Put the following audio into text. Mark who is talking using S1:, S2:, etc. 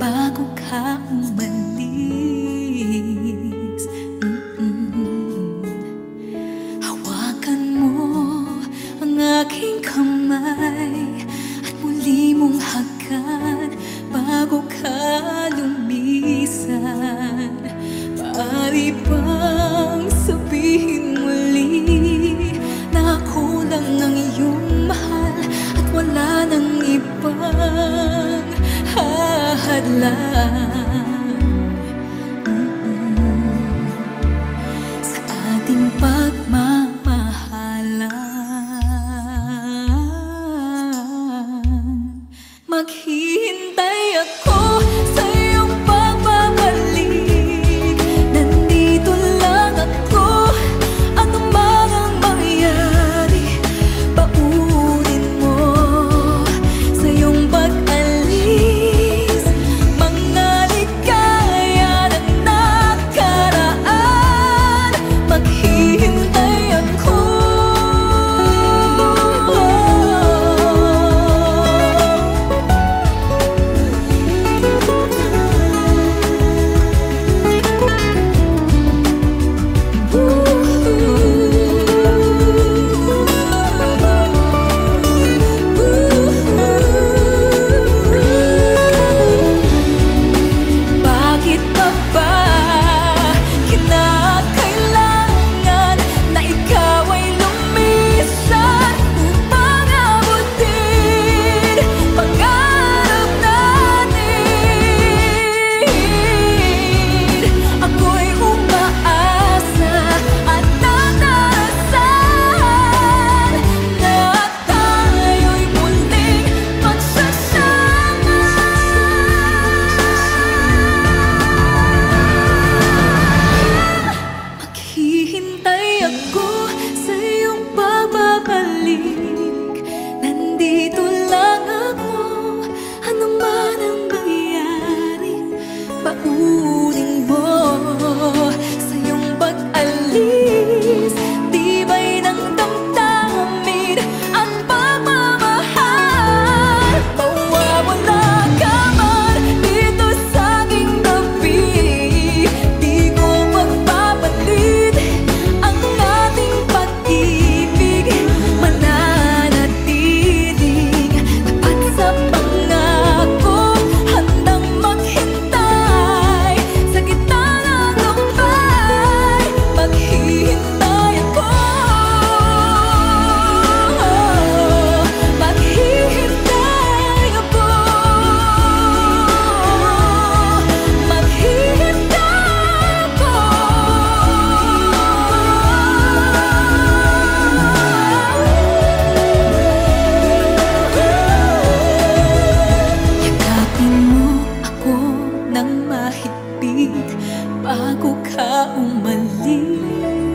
S1: bago ka umalis. Hawakan mo ang aking kamay at muli mong hagan bago ka lumisan. Maaari bang sabihin muli na ako lang ang iyong mahal at wala nang ibang hahadlang sa ating pagmamahalan? Maghihintay ako sa iyong pagbabalik. Nandito lang ako, ano man ang mangyari. Paunin mo sa iyong pag-alis mga ligaya ng nakaraan. Maghihintay ako. Bakit pa ba kinakailangan na ikaw ay lumisan upang abutin pangarap natin? Ako'y umaasa at nanasan na tayo'y muling magsasama. Maghihintay ako sa iyong pagbabalik. Nandito lang ako, ano man ang mangyari. Paunin mo sa iyong pag-alis tibay ng damdamin at pagmamahal. Mawawala ka man dito sa aking tabi, di ko magpapalit ang ating pag-ibig. Mananatiling tapat sa pangako, handang maghintay sa gitna ng lumbay. Maghihintay ako. Maghihintay ako. Maghihintay ako. Yakapin mo ako ng mahigpit bago ka umalis.